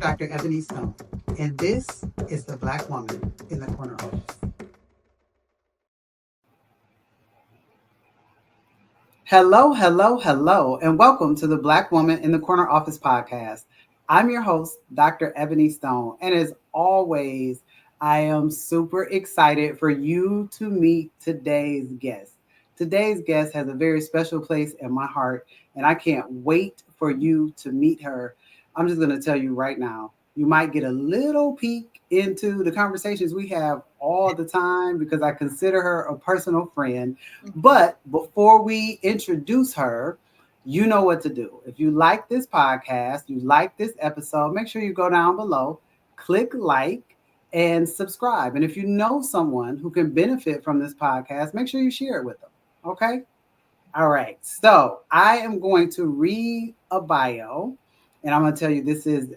Dr. Ebony Stone, and this is the Black Woman in the Corner Office. Hello, hello, hello, and welcome to the Black Woman in the Corner Office podcast. I'm your host, Dr. Ebony Stone, and as always, I am super excited for you to meet today's guest. Today's guest has a very special place in my heart, and I can't wait for you to meet her. I'm just going to tell you right now, you might get a little peek into the conversations we have all the time because I consider her a personal friend. But before we introduce her, you know what to do. If you like this podcast, you like this episode, make sure you go down below, click like, and subscribe. And if you know someone who can benefit from this podcast, make sure you share it with them. Okay? All right. So I am going to read a bio. And I'm going to tell you,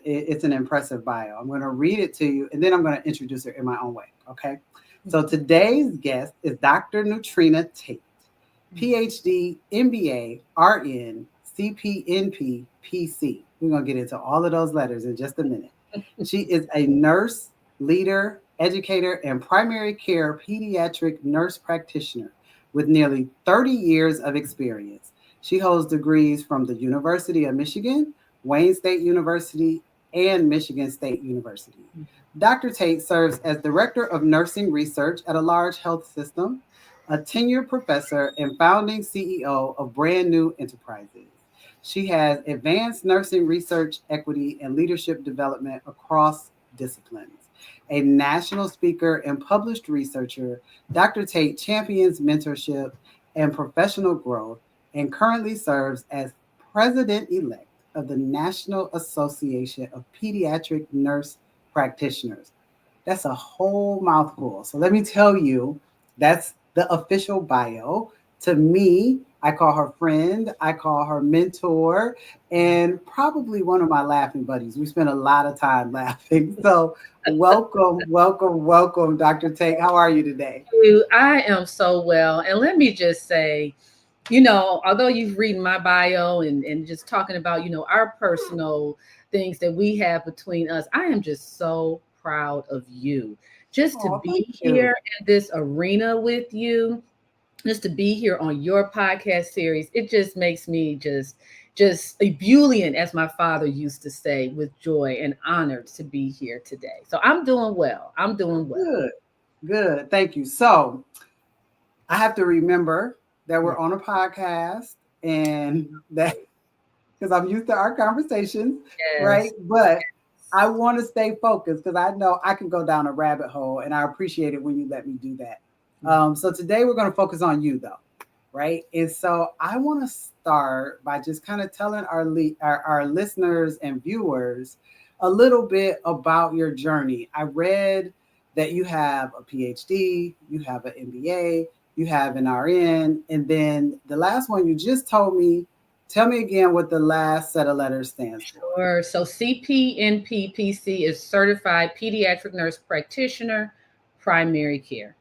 it's an impressive bio. I'm going to read it to you, and then I'm going to introduce her in my own way, okay? So today's guest is Dr. Nutrena Tate, PhD, MBA, RN, CPNP, PC. We're going to get into all of those letters in just a minute. She is a nurse, leader, educator, and primary care pediatric nurse practitioner with nearly 30 years of experience. She holds degrees from the University of Michigan, Wayne State University, and Michigan State University. Dr. Tate serves as Director of Nursing Research at a large health system, a tenured professor, and founding CEO of Brand New Enterprises. She has advanced nursing research, equity, and leadership development across disciplines. A national speaker and published researcher, Dr. Tate champions mentorship and professional growth and currently serves as President-elect of the National Association of Pediatric Nurse Practitioners. That's a whole mouthful. So let me tell you, that's the official bio. To me, I call her friend, I call her mentor, and probably one of my laughing buddies. We spend a lot of time laughing. So welcome, welcome, welcome, Dr. Tate. How are you today? I am so well. And let me just say, you know, although you've read my bio and just talking about, you know, our personal things that we have between us, I am just so proud of you. Just to be here in this arena with you, just to be here on your podcast series, it just makes me just ebullient, as my father used to say, with joy and honored to be here today. So I'm doing well. I'm doing well. Good, good. Thank you. So I have to remember that we're on a podcast and that because I'm used to our conversations, right? But I want to stay focused because I know I can go down a rabbit hole, and I appreciate it when you let me do that. So today we're going to focus on you, though, right? And so I want to start by just kind of telling our listeners and viewers a little bit about your journey. I read that you have a PhD, you have an MBA, you have an RN, and then the last one you just told me. Tell me again what the last set of letters stands for. Sure. So CPNP-PC is Certified Pediatric Nurse Practitioner, Primary Care.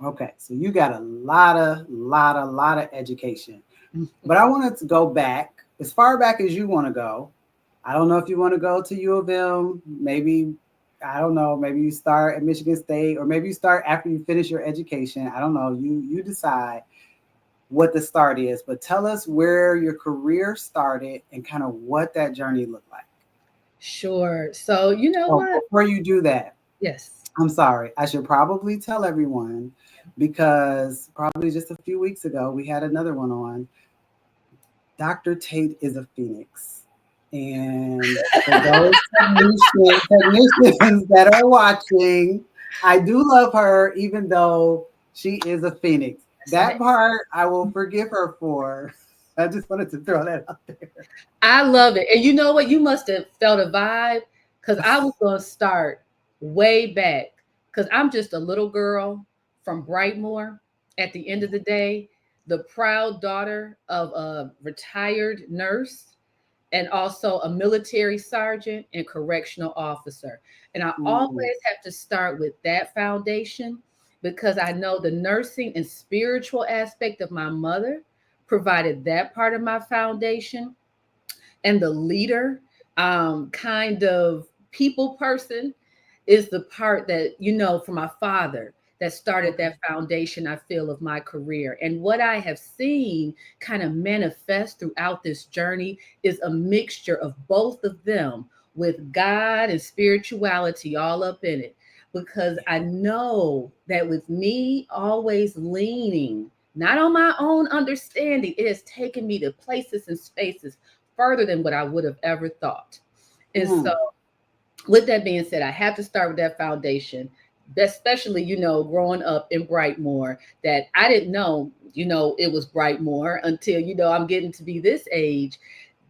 Okay, so you got a lot of education. But I wanted to go back as far back as you want to go. I don't know if you want to go to U of M. Maybe, I don't know, maybe you start at Michigan State, or maybe you start after you finish your education. I don't know. You decide what the start is, but tell us where your career started and kind of what that journey looked like. Sure. So, you know what? Before you do that, yes, I'm sorry. I should probably tell everyone because probably just a few weeks ago, we had another one on. Dr. Tate is a phoenix. And for those technicians that are watching, I do love her, even though she is a phoenix. That part I will forgive her for. I just wanted to throw that out there. I love it. And you know what? You must have felt a vibe because I was going to start way back because I'm just a little girl from Brightmoor. At the end of the day, the proud daughter of a retired nurse and also a military sergeant and correctional officer. And I always have to start with that foundation because I know the nursing and spiritual aspect of my mother provided that part of my foundation. And the leader kind of people person is the part that, for my father that started Okay. that foundation, I feel, of my career. And what I have seen kind of manifest throughout this journey is a mixture of both of them with God and spirituality all up in it. Because I know that with me always leaning, not on my own understanding, it has taken me to places and spaces further than what I would have ever thought. And so, Mm. with that being said, I have to start with that foundation, especially, growing up in Brightmoor, that I didn't know, it was Brightmoor until, I'm getting to be this age,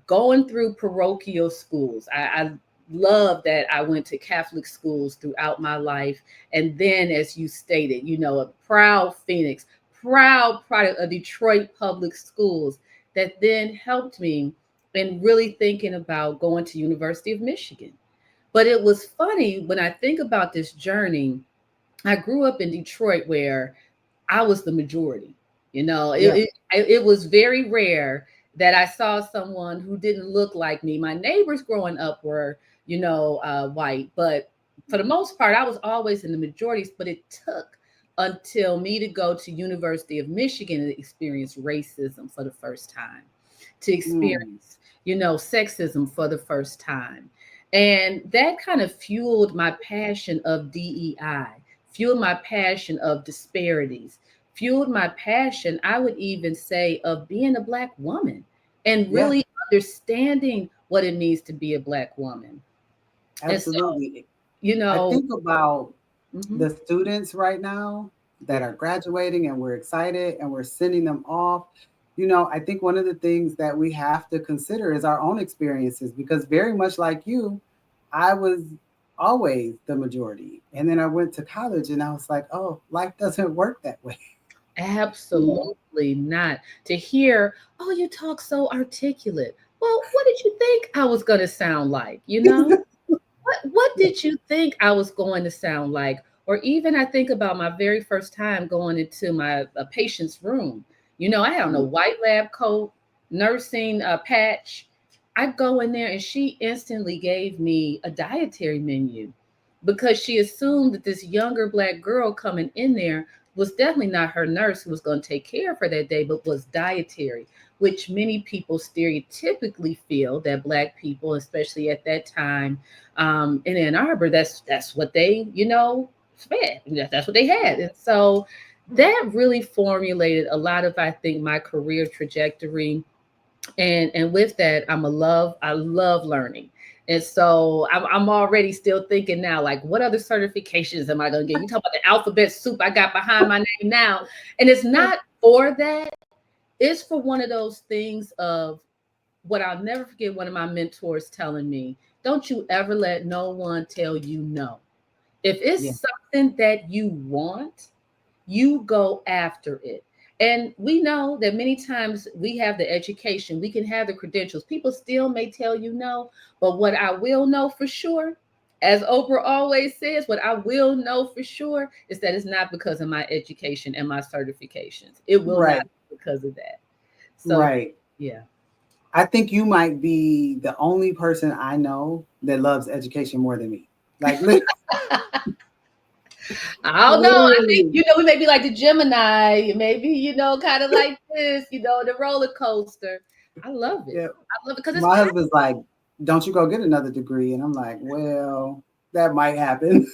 going through parochial schools. I love that I went to Catholic schools throughout my life. And then, as you stated, a proud Phoenix, proud product of Detroit public schools that then helped me in really thinking about going to University of Michigan. But it was funny when I think about this journey. I grew up in Detroit where I was the majority. Yeah. It was very rare that I saw someone who didn't look like me. My neighbors growing up were, white, but for the most part, I was always in the majorities. But it took until me to go to University of Michigan and experience racism for the first time, to Mm. experience, sexism for the first time. And that kind of fueled my passion of DEI, fueled my passion of disparities, fueled my passion, I would even say, of being a Black woman and Yeah. really understanding what it means to be a Black woman. And so, Absolutely. you I know, think about mhm, the students right now that yeah, are graduating and we're excited and we're sending them off. I think one of the things that we have to consider is our own experiences because, very much like you, I was always the majority. And then I went to college and I was like, oh, life doesn't work that way. You know? absolutely not. To hear, oh, you talk so articulate. Well, what did you think I was going to sound like? What did you think I was going to sound like? Or even I think about my very first time going into my a patient's room. I had on a white lab coat, nursing patch. I go in there and she instantly gave me a dietary menu because she assumed that this younger Black girl coming in there was definitely not her nurse who was going to take care of her that day, but was dietary, which many people stereotypically feel that Black people, especially at that time, in Ann Arbor, that's what they, spent. That's what they had. And so that really formulated a lot of, I think, my career trajectory. And with that, I love learning. And so I'm already still thinking now, like, what other certifications am I going to get? You talk about the alphabet soup I got behind my name now. And it's not for that. It's for one of those things of what I'll never forget, one of my mentors telling me, don't you ever let no one tell you no. If Yeah. it's something that you want, you go after it. And we know that many times we have the education, we can have the credentials. People still may tell you no, but what I will know for sure, as Oprah always says, what I will know for sure is that it's not because of my education and my certifications. It will not Right. be because of that. So, Right. yeah. I think you might be the only person I know that loves education more than me. Like, I don't know. I think, literally. we may be like the Gemini, maybe, kind of like this, the roller coaster. I love it. Yeah. I love it because it's My husband's like, don't you go get another degree? And I'm like, well, that might happen.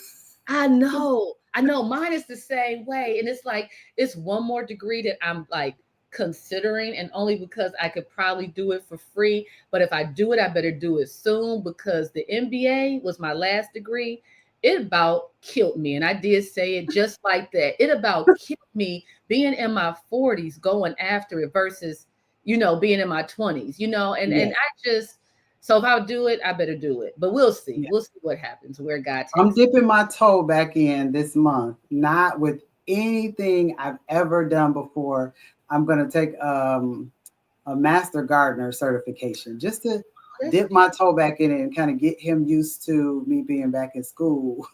I know. I know mine is the same way. And it's like, it's one more degree that I'm like considering, and only because I could probably do it for free. But if I do it, I better do it soon because the MBA was my last degree. It about killed me. And I did say it just like that. It about killed me being in my 40s going after it versus, being in my 20s, and Yeah. I just, so if I'll do it, I better do it. But we'll see. Yeah. We'll see what happens, where God I'm takes. dipping my toe back in this month, not with anything I've ever done before. I'm going to take a master gardener certification just to That's dip my toe back in it and kind of get him used to me being back in school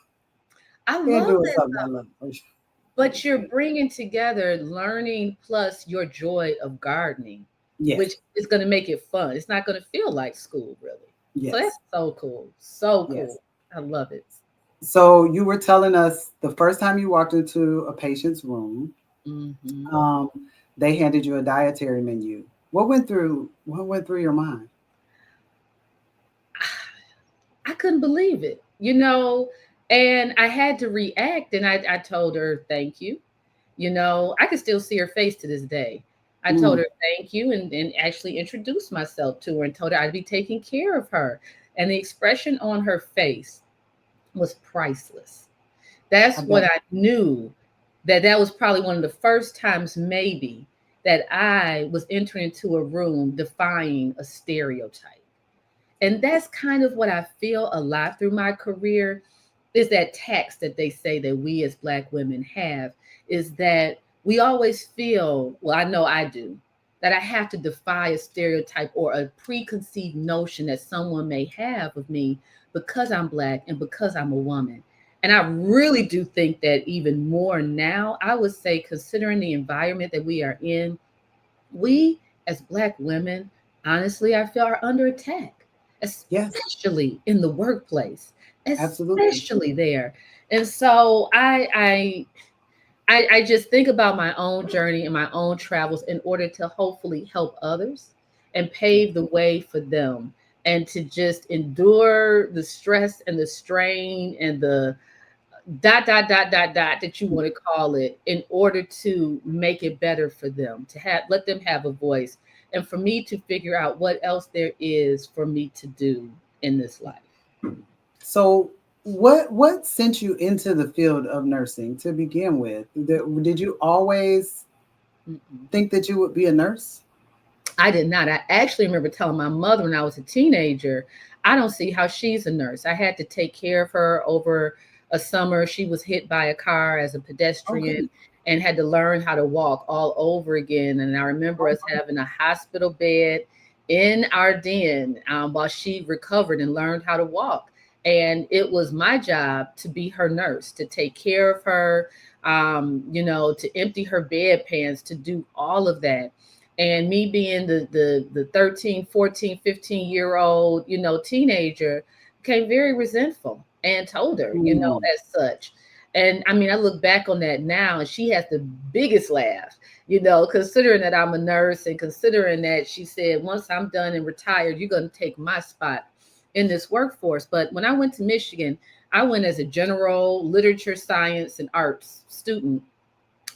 I and love doing that. something I love. But you're bringing together learning plus your joy of gardening, Yes. which is going to make it fun. It's not going to feel like school, really. So Yes. that's so cool. So Yes. cool. I love it. So you were telling us the first time you walked into a patient's room, Hmm. um, they handed you a dietary menu. What went through your mind? I couldn't believe it, you know, and I had to react. And I told her, thank you. You know, I can still see her face to this day. I told Mm, her thank you and actually introduced myself to her and told her I'd be taking care of her. And the expression on her face was priceless. I That's what bet. I knew, that that was probably one of the first times maybe that I was entering into a room defying a stereotype. And that's kind of what I feel a lot through my career, is that tax that they say that we as Black women have, is that we always feel, well, I know I do, that I have to defy a stereotype or a preconceived notion that someone may have of me because I'm Black and because I'm a woman. And I really do think that even more now, I would say, considering the environment that we are in, we as Black women, honestly, I feel are under attack, Yes, especially in the workplace, absolutely. especially there. And so I just think about my own journey and my own travels in order to hopefully help others and Yeah. pave the way for them, and to just endure the stress and the strain and the dot that you want to call it, in order to make it better for them, to have, let them have a voice, and for me to figure out what else there is for me to do in this life. So what sent you into the field of nursing to begin with? Did you always Mm-mm. think that you would be a nurse? I did not. I actually remember telling my mother when I was a teenager, I don't see how she's a nurse. I had to take care of her over a summer. She was hit by a car as a Oh pedestrian goodness. and had to learn how to walk all over again. And I remember Oh, us having a hospital bed in our den, while she recovered and learned how to walk. And it was my job to be her nurse, to take care of her, you know, to empty her bedpans, to do all of that. And me being the 13, 14, 15-year old, you know, teenager, became very resentful and told her, you know, mm, as such. And I mean, I look back on that now and she has the biggest laugh, you know, considering that I'm a nurse and considering that she said, once I'm done and retired, you're going to take my spot in this workforce. But when I went to Michigan, I went as a general literature, science, and arts student.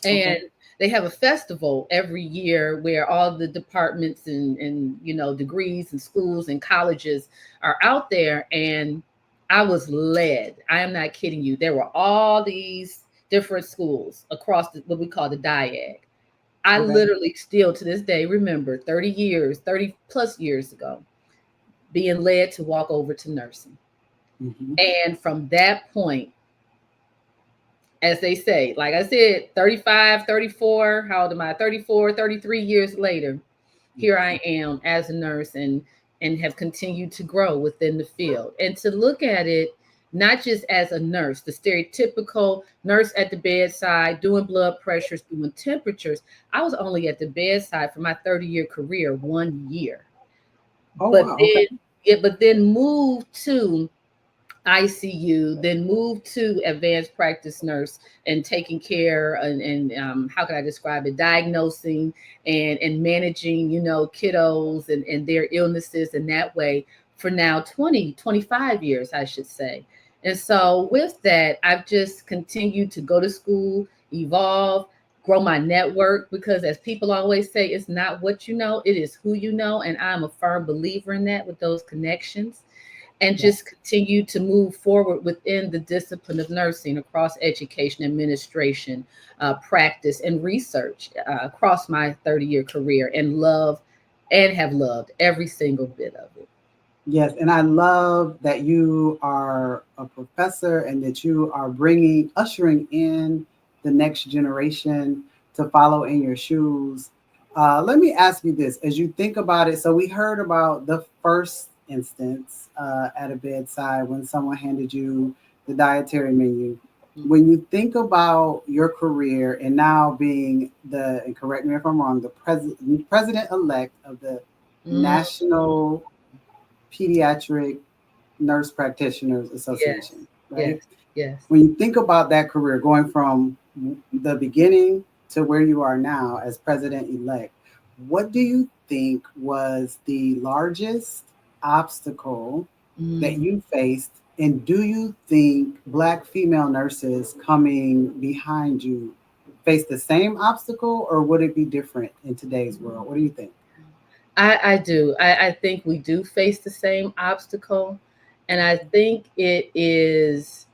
And okay. they have a festival every year where all the departments and you know, degrees and schools and colleges are out there. And I was led, I am not kidding you, there were all these different schools across what we call the diag. I Okay. literally still to this day remember 30 years, 30 plus years ago, being led to walk over to nursing. Hmm. And from that point, as they say, like I said, 35, 34, how old am I? 34, 33 years later, here I am as a nurse, and have continued to grow within the field. And to look at it not just as a nurse, the stereotypical nurse at the bedside, doing blood pressures, doing temperatures. I was only at the bedside for my 30-year career 1 year. Oh But wow. Okay. then, yeah, but then moved to ICU, then moved to advanced practice nurse and taking care and how can I describe it? Diagnosing and managing, you know, kiddos and their illnesses in that way for now 20, 25 years, I should say. And so with that, I've just continued to go to school, evolve, grow my network, because as people always say, it's not what you know, it is who you know. And I'm a firm believer in that, with those connections, and Yeah. just continue to move forward within the discipline of nursing across education, administration, practice, and research across my 30-year career, and love and have loved every single bit of it. Yes, and I love that you are a professor and that you are ushering in the next generation to follow in your shoes. Let me ask you this: as you think about it, so we heard about the first instance at a bedside when someone handed you the dietary menu. When you think about your career and now being and correct me if I'm wrong, the president elect of the Mm-hmm. National Pediatric Nurse Practitioners Yes, Association, right? yes, yes. When you think about that career going from the beginning to where you are now as president elect, what do you think was the largest obstacle that Mm. you faced? And do you think Black female nurses coming behind you face the same obstacle, or would it be different in today's world? What do you think? I do. I think we do face the same obstacle. And I think it is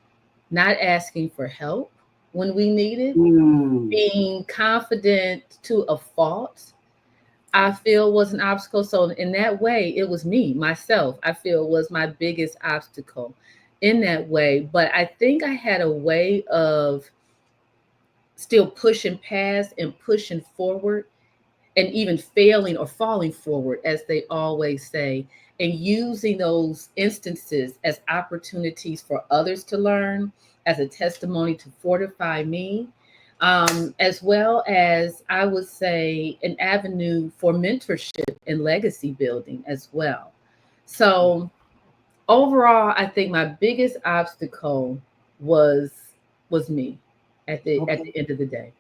not asking for help when we need it, Mm, being confident to a fault, I feel was an obstacle. So in that way, it was me, myself, I feel was my biggest obstacle in that way. But I think I had a way of still pushing past and pushing forward and even failing or falling forward, as they always say, and using those instances as opportunities for others to learn, as a testimony to fortify me, as well as I would say an avenue for mentorship and legacy building as well. So overall, I think my biggest obstacle was was me at okay. the end of the day.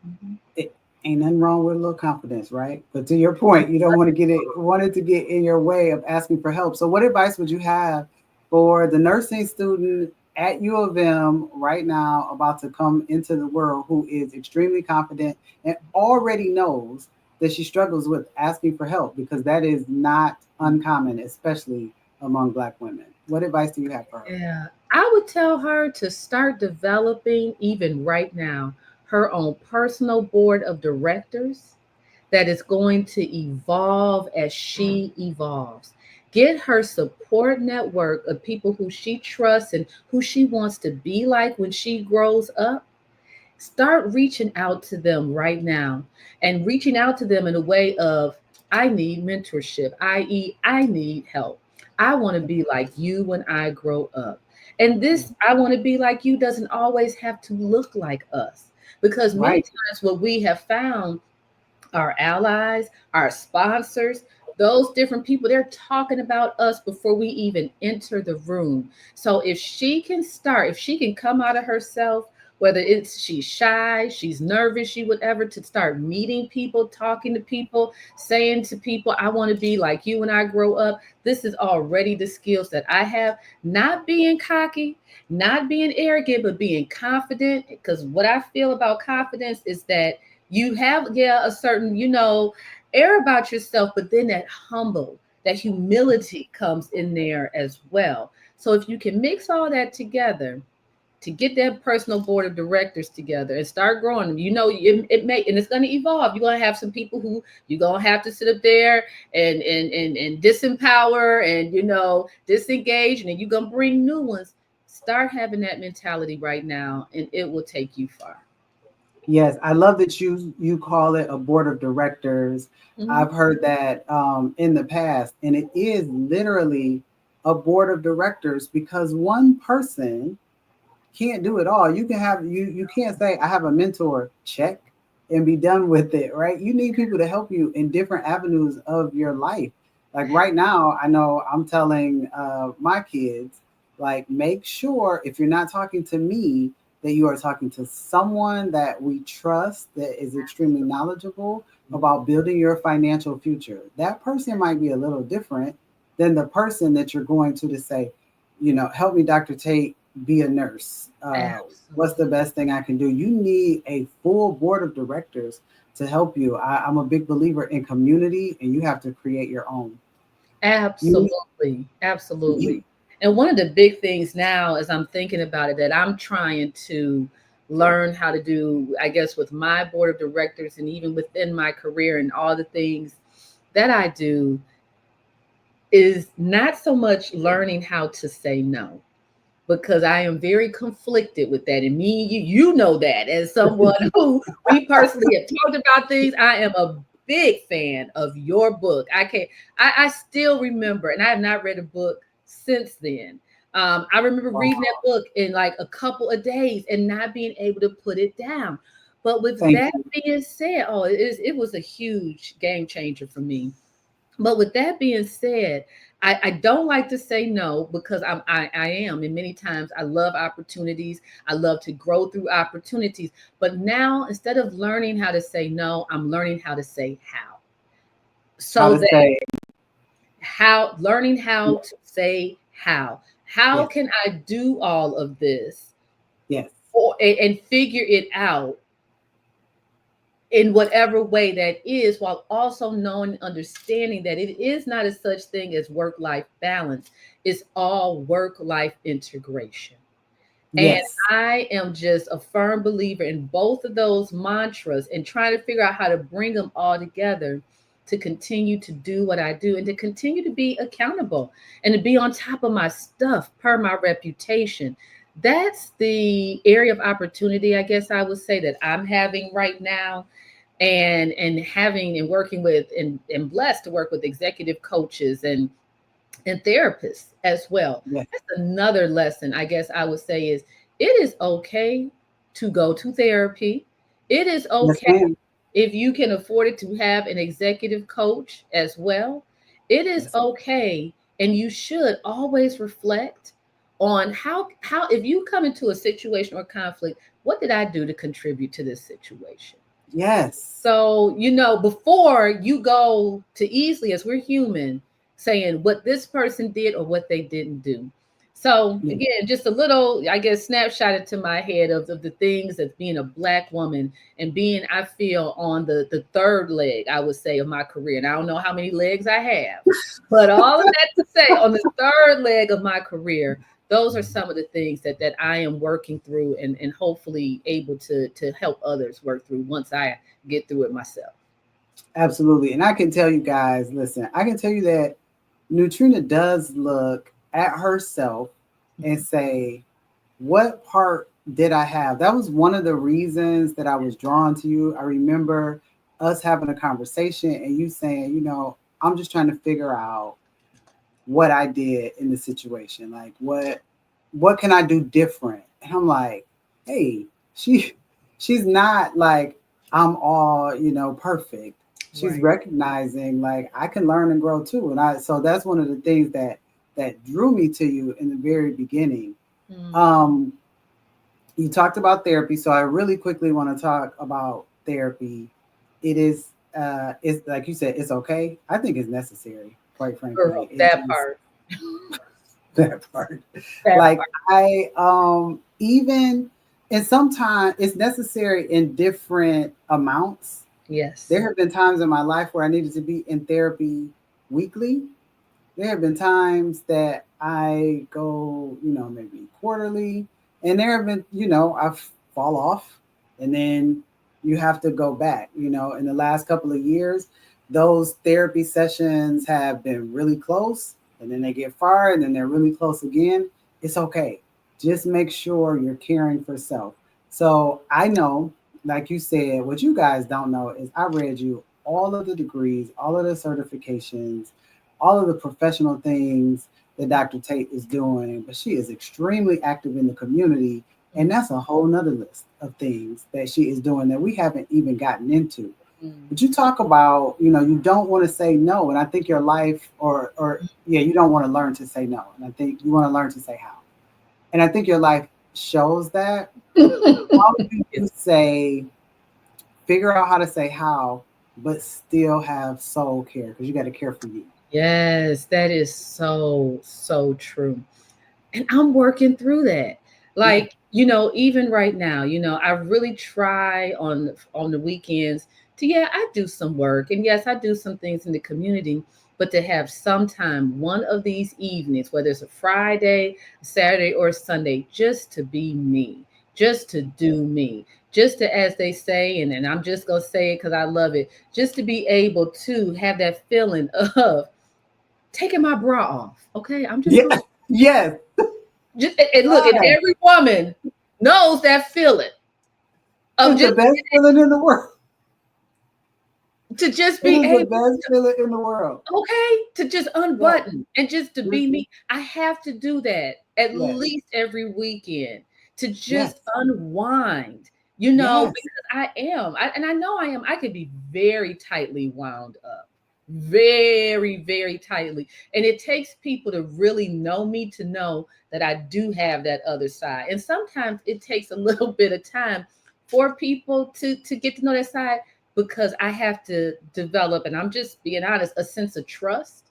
Mhm. It ain't nothing wrong with a little confidence, right? But to your point, you don't want to get it wanted to get in your way of asking for help. So what advice would you have for the nursing student at U of M right now about to come into the world who is extremely confident and already knows that she struggles with asking for help because that is not uncommon, especially among Black women. What advice do you have for her? Yeah, I would tell her to start developing, even right now, her own personal board of directors that is going to evolve as she evolves. Get her support network of people who she trusts and who she wants to be like when she grows up. Start reaching out to them right now, and reaching out to them in a way of, I need mentorship, i.e., I need help. I want to be like you when I grow up. And this, I want to be like you, doesn't always have to look like us. Because many Right. times what we have found, our allies, our sponsors, those different people, they're talking about us before we even enter the room. So if she can start, if she can come out of herself, whether it's she's shy, she's nervous, she whatever, to start meeting people, talking to people, saying to people, I want to be like you when I grow up. This is already the skills that I have. Not being cocky, not being arrogant, but being confident. Because what I feel about confidence is that you have, yeah, a certain, air about yourself, but then that humble, that humility comes in there as well. So if you can mix all that together to get that personal board of directors together and start growing them, it may, and it's going to evolve. You're going to have some people who you're going to have to sit up there and disempower and disengage, and then you're going to bring new ones. Start having that mentality right now, and it will take you far. Yes, I love that you call it a board of directors. Mhm. I've heard that in the past, and it is literally a board of directors because one person can't do it all. You can have you can't say I have a mentor, check, and be done with it, right? You need people to help you in different avenues of your life. Like right now, I know I'm telling my kids, like, make sure if you're not talking to me, that you are talking to someone that we trust that is extremely knowledgeable about building your financial future. That person might be a little different than the person that you're going to say, help me, Dr. Tate, be a nurse. What's the Absolutely. best thing I can do? You need a full board of directors to help you. I'm a big believer in community, and you have to create your own. You, Absolutely. you Absolutely. And one of the big things now, as I'm thinking about it, that I'm trying to learn how to do, I guess, with my board of directors and even within my career and all the things that I do, is not so much learning how to say no, because I am very conflicted with that. And me, you know that as someone who we personally have talked about things. I am a big fan of your book. I still remember, and I have not read a book since then. I remember wow, reading that book in like a couple of days and not being able to put it down. But with thank that you. being said, it was a huge game changer for me But with that being said, I don't like to say no because I am, and many times I love opportunities. I love to grow through opportunities. But now instead of learning how to say no, I'm learning how to say how. How So to that say learning how yes, to say how. How yes, can I do all of this yes, and figure it out in whatever way that is, while also knowing, understanding that it is not a such thing as work life balance. It's all work life integration. And yes, I am just a firm believer in both of those mantras and trying to figure out how to bring them all together to continue to do what I do and to continue to be accountable and to be on top of my stuff per my reputation. That's the area of opportunity, I guess I would say, that I'm having right now, and having and working with and blessed to work with executive coaches and therapists as well. yes, That's another lesson, I guess I would say, is it is okay to go to therapy. It is yes, okay ma'am. if you can afford it to have an executive coach as well. It is Yes, okay, and you should always reflect on how if you come into a situation or conflict, what did I do to contribute to this situation? yes, So, before you go to easily, as we're human, saying what this person did or what they didn't do. So, yes, again, just a little, I guess, snapshot into my head of the things as being a Black woman and being, I feel, on the third leg, I would say, of my career. And I don't know how many legs I have, but all of that to say, on the third leg of my career, those are some of the things that I am working through and hopefully able to help others work through once I get through it myself. absolutely. And I can tell you guys, listen, I can tell you that Nutrina does look at herself and say, what part did I have? That was one of the reasons that I was drawn to you. I remember us having a conversation and you saying, I'm just trying to figure out what I did in the situation. Like what can I do different? And I'm like, hey, she she's not like I'm all, perfect. She's Right. recognizing like I can learn and grow too. And I so that's one of the things that drew me to you in the very beginning. Mm. Um, you talked about therapy, so I really quickly want to talk about therapy. It is it's like you said, it's okay. I think it's necessary, quite frankly. Girl, It that just part. that part. That Like part. I even and sometimes it's necessary in different amounts. Yes. There have been times in my life where I needed to be in therapy weekly. There have been times that I go, maybe quarterly, and there have been, I fall off, and then you have to go back. In the last couple of years, those therapy sessions have been really close, and then they get far, and then they're really close again. It's okay. Just make sure you're caring for self. So I know, like you said, what you guys don't know is I read you all of the degrees, all of the certifications, all of the professional things that Dr. Tate is doing, but she is extremely active in the community. And Mm, that's a whole nother list of things that she is doing that we haven't even gotten into. mm, But you talk about, you don't want to say no. And I think your life or yeah, you don't want to learn to say no. And I think you want to learn to say how. And I think your life shows that. How mm. do you say, figure out how to say how, but still have soul care? Because you got to care for you. Yes, that is so, so true. And I'm working through that. Yeah. Like, even right now, I really try on the weekends to, yeah, I do some work, and yes, I do some things in the community, but to have some time one of these evenings, whether it's a Friday, Saturday, or Sunday, just to be me, just to do me, just to, as they say, and I'm just gonna say it because I love it, just to be able to have that feeling of taking my bra off. Okay, I'm just Yeah. gonna Yes. just, and look, and Yes. every woman knows that feeling of It's the just best feeling in the world. to just It be is the able, best feeling in the world. okay, to just Yes. unbutton and just to be Mhm. me. I have to do that at Yes. least every weekend to Yes. just unwind, Yes. because I am, and I know I am. I could be very tightly wound up, very, very tightly. And it takes people to really know me to know that I do have that other side. And sometimes it takes a little bit of time for people to get to know that side, because I have to develop, and I'm just being honest, a sense of trust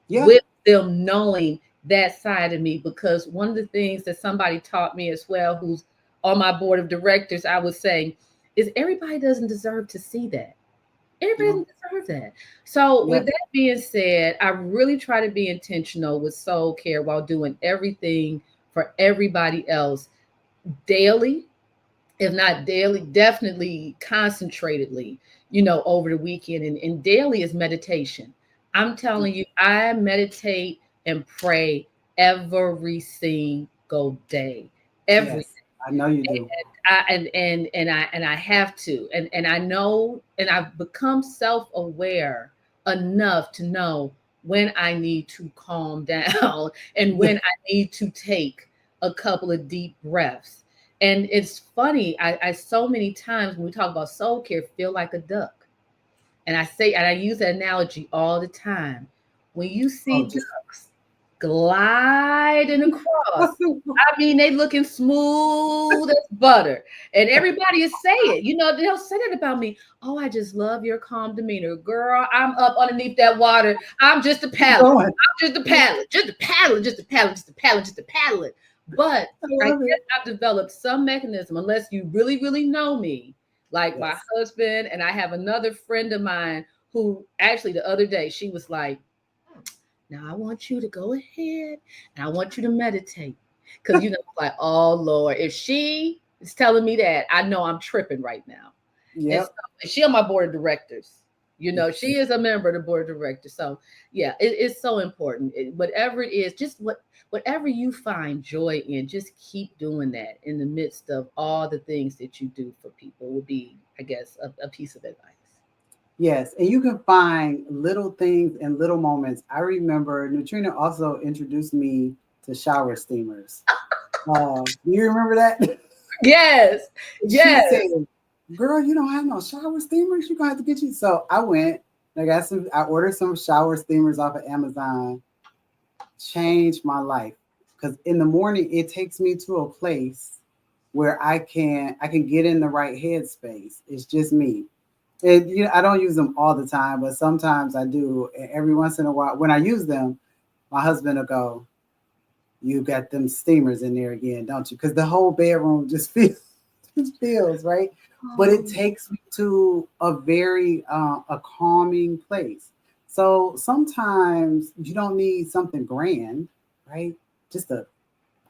Yeah. with them knowing that side of me. Because one of the things that somebody taught me as well, who's on my board of directors, I would say, is everybody doesn't deserve to see that. Everybody No. doesn't deserve that. So, Yeah. with that being said, I really try to be intentional with soul care while doing everything for everybody else daily, if not daily, definitely concentratedly, over the weekend. And daily is meditation. I'm telling you, I meditate and pray every single day. Every Yes. I know you do. and I have to, and I know, and I've become self-aware enough to know when I need to calm down and when I need to take a couple of deep breaths. And it's funny, I so many times when we talk about soul care, feel like a duck. And I say, and I use that analogy all the time. When you see Oh, just ducks gliding across, I mean, they looking smooth as butter. And everybody is saying, they'll say that about me. Oh, I just love your calm demeanor. Girl, I'm up underneath that water. I'm just a keep paddle. going. I'm just a paddle. Just a paddle. Just a paddle. Just a paddle. Just a paddle. But I I love guess it. I've developed some mechanism, unless you really, really know me, like my Yes. husband. And I have another friend of mine who actually the other day, she was like, now I want you to go ahead and I want you to meditate. Because, like, oh Lord, if she is telling me that, I know I'm tripping right now. And so, Yep. and she on my board of directors. She Yes. is a member of the board of directors. So yeah, it's so important. Whatever it is, just whatever you find joy in, just keep doing that in the midst of all the things that you do for people, would be, I guess, a piece of advice. Yes. And you can find little things and little moments. I remember Nutrena also introduced me to shower steamers. Do you remember that? Yes, She yes. said, "Girl, you don't have no shower steamers. You're gonna have to get you." So I went. I got some. I ordered some shower steamers off of Amazon. Changed my life because in the morning it takes me to a place where I can get in the right headspace. It's just me. I don't use them all the time, but sometimes I do. And every once in a while, when I use them, my husband will go, "You got them steamers in there again, don't you?" Because the whole bedroom just feels right. But it Oh, takes me to a calming place. So sometimes you don't need something grand, right? Just a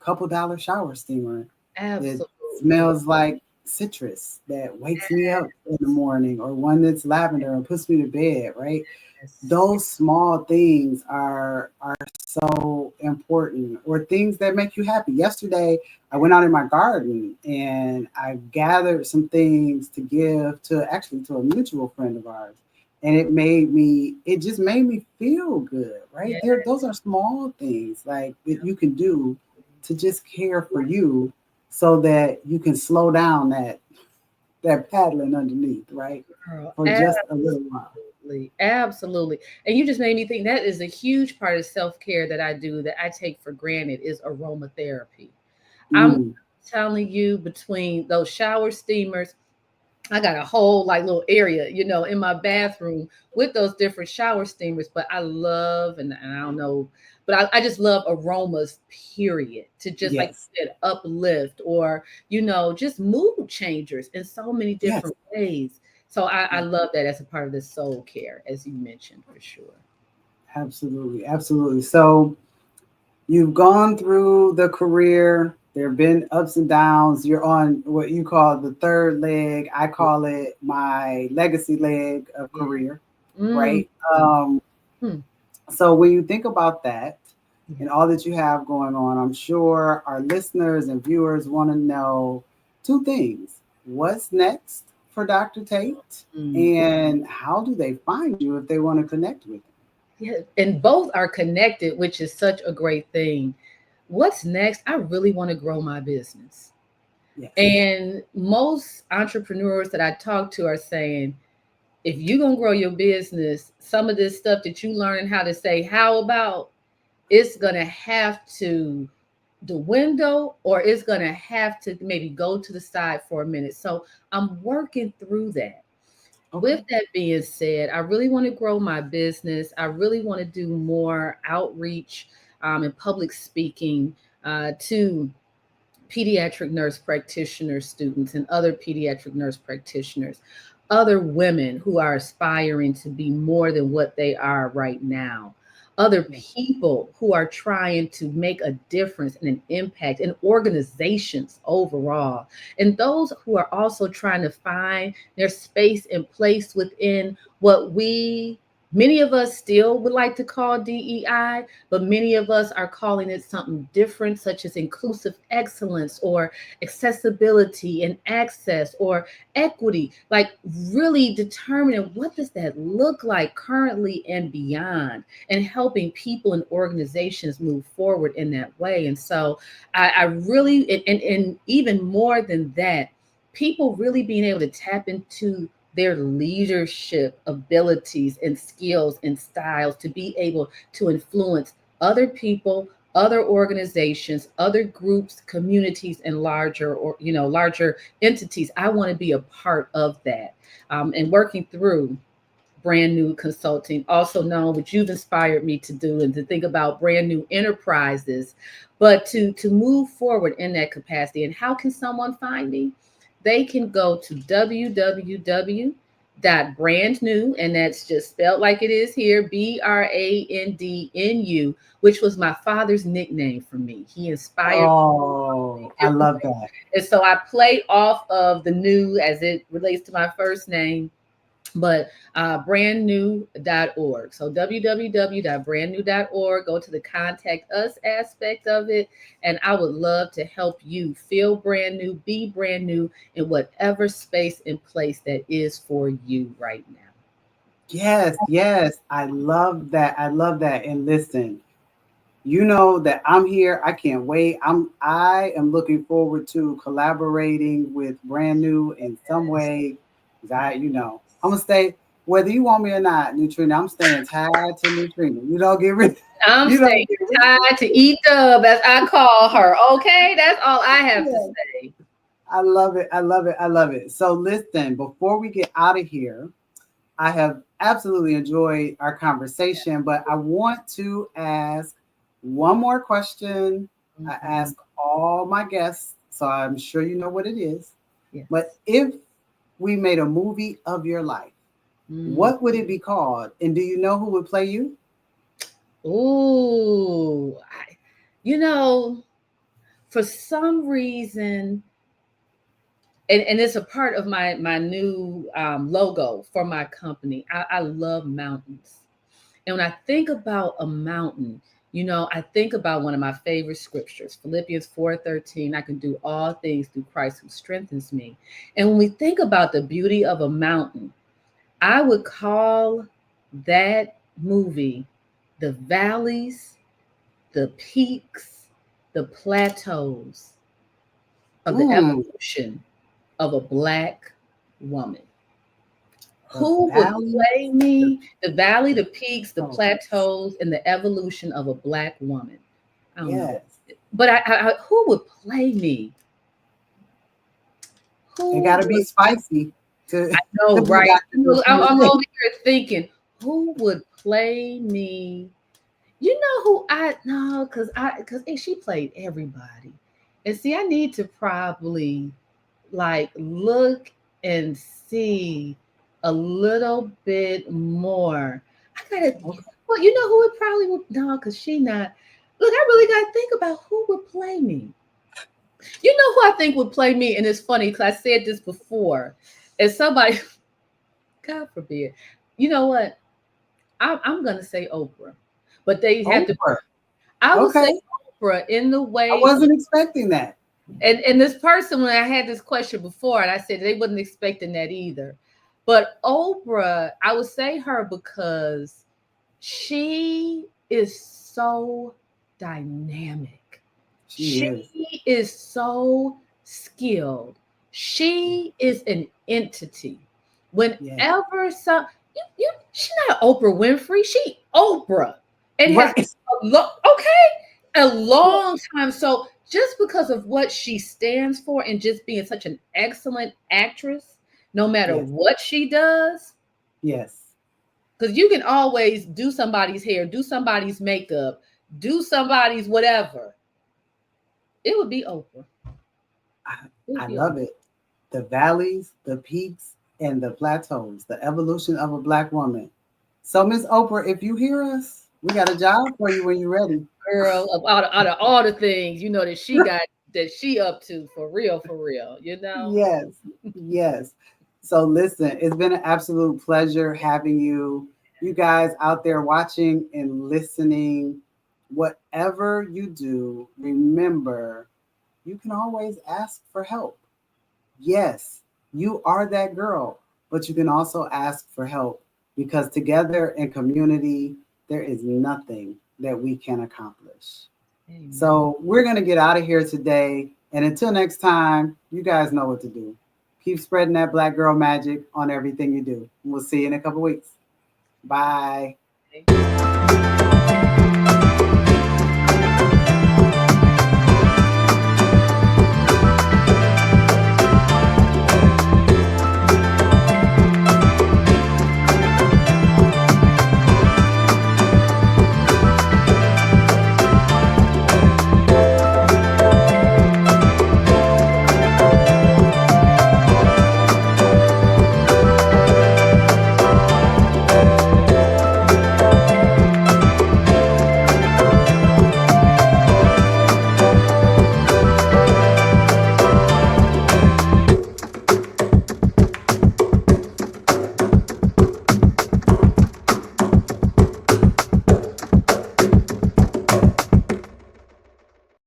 couple dollar shower steamer that absolutely. smells like citrus that wakes me up in the morning, or one that's lavender and puts me to bed, right? Yes. Those small things are so important, or things that make you happy. Yesterday I went out in my garden and I gathered some things to give to a mutual friend of ours, and it just made me feel good, right Yeah. there. Those are small things like that you can do to just care for you, so that you can slow down that paddling underneath, right, Girl, for just a little while. absolutely. Absolutely. And you just made me think that is a huge part of self-care that I do that I take for granted is aromatherapy. I'm Mm, telling you, between those shower steamers, I got a whole like little area, in my bathroom with those different shower steamers. But I love, and I don't know, but I just love aromas, period. To just, like yes. you said, uplift, or, just mood changers in so many Yes. different ways. So I Yes. love that as a part of the soul care, as you mentioned, for sure. Absolutely. Absolutely. So you've gone through the career. There have been ups and downs. You're on what you call the third leg. I Yeah. call it my legacy leg of Yeah. career, Mm, right? hmm, So when you think about that yeah. and all that you have going on, I'm sure our listeners and viewers want to know two things. What's next for Dr. Tate? Mm. And how do they find you if they want to connect with Yeah, and both are connected, which is such a great thing. What's next? I really want to grow my business. you? Yes. And most entrepreneurs that I talk to are saying, if you're going to grow your business, some of this stuff that you learning how to say, how about, it's going to have to the window, or it's going to have to maybe go to the side for a minute. So I'm working through that. With Okay. that being said, I really want to grow my business. I really want to do more outreach and public speaking to pediatric nurse practitioner students and other pediatric nurse practitioners, other women who are aspiring to be more than what they are right now, other Yeah. people who are trying to make a difference and an impact in organizations overall, and those who are also trying to find their space and place within what we many of us still would like to call DEI, but many of us are calling it something different, such as inclusive excellence or accessibility and access or equity. Like really determining what does that look like currently and beyond, and helping people and organizations move forward in that way. And so I really, and even more than that, people really being able to tap into their leadership abilities and skills and styles to be able to influence other people, other organizations, other groups, communities, and larger or larger entities. I want to be a part of that, and working through brand new consulting, also known what you've inspired me to do, and to think about brand new enterprises, but to move forward in that capacity. And how can someone find me? They can go to www.brandnew, and that's just spelled like it is here, BRANDNU, which was my father's nickname for me. He inspired me. Oh, I love that. And so I play off of the new as it relates to my first name, but brandnew.org. So www.brandnew.org. Go to the contact us aspect of it. And I would love to help you feel brand new, be brand new in whatever space and place that is for you right now. Yes, yes. I love that. I love that. And listen, you know that I'm here. I can't wait. I am looking forward to collaborating with Brand New in some way. 'Cause I'm gonna stay whether you want me or not, Nutrena. I'm staying tied to Nutrena. You don't get rid. I'm You don't staying get rid. tied to E Dub, as I call her. Okay, that's all I have to Yeah. say. I love it. I love it. I love it. So listen, before we get out of here, I have absolutely enjoyed our conversation, but I want to ask one more question. I Mhm. ask all my guests, so I'm sure you know what it is. Yes. But if we made a movie of your life, Mm. what would it be called? And do you know who would play you? Ooh, you know, for some reason, and it's a part of my new logo for my company. I love mountains, and when I think about a mountain, I think about one of my favorite scriptures, Philippians 4:13. I can do all things through Christ who strengthens me. And when we think about the beauty of a mountain, I would call that movie the valleys, the peaks, the plateaus of the Mm, evolution of a Black woman. the Who would valley, play the me? The valley, the peaks, the oh, plateaus, and the evolution of a Black woman. I don't know. yes. But who would play me? It Who got to be would, spicy to I to know, be right? Dr. I'm Nutrena. over here thinking, who would play me? You know who I no, because she played everybody. And see, I need to probably like look and see a little bit more. I gotta Okay. well, you know who it probably would no, because she not look, I really gotta think about who would play me. You know who I think would play me, and it's funny because I said this before. And somebody, God forbid, you know what? I'm gonna say Oprah. But they have to Oprah. I would say Okay. Oprah in the I way, wasn't expecting that. and this person, when I had this question before, and I said they wasn't expecting that either. But Oprah, I would say her because she is so dynamic. She She is. is so skilled. She is an entity. Yes. Whenever she's not Oprah Winfrey, she Oprah, and has Right. a long time. So just because of what she stands for and just being such an excellent actress, no matter Yes. what she does, Yes. because you can always do somebody's hair, do somebody's makeup, do somebody's whatever. It would be Oprah. I, It would I be Oprah. love it. The valleys, the peaks, and the plateaus, the evolution of a Black woman. So, Miss Oprah, if you hear us, we got a job for you when you're ready. Girl, out of all the things that she got, that she up to, for real, Yes, yes. So listen, it's been an absolute pleasure having you. You guys out there watching and listening, whatever you do, remember you can always ask for help. Yes, you are that girl, but you can also ask for help because together in community, there is nothing that we can accomplish. Amen. So we're going to get out of here today. And until next time, you guys know what to do. Keep spreading that Black girl magic on everything you do. We'll see you in a couple weeks. Bye.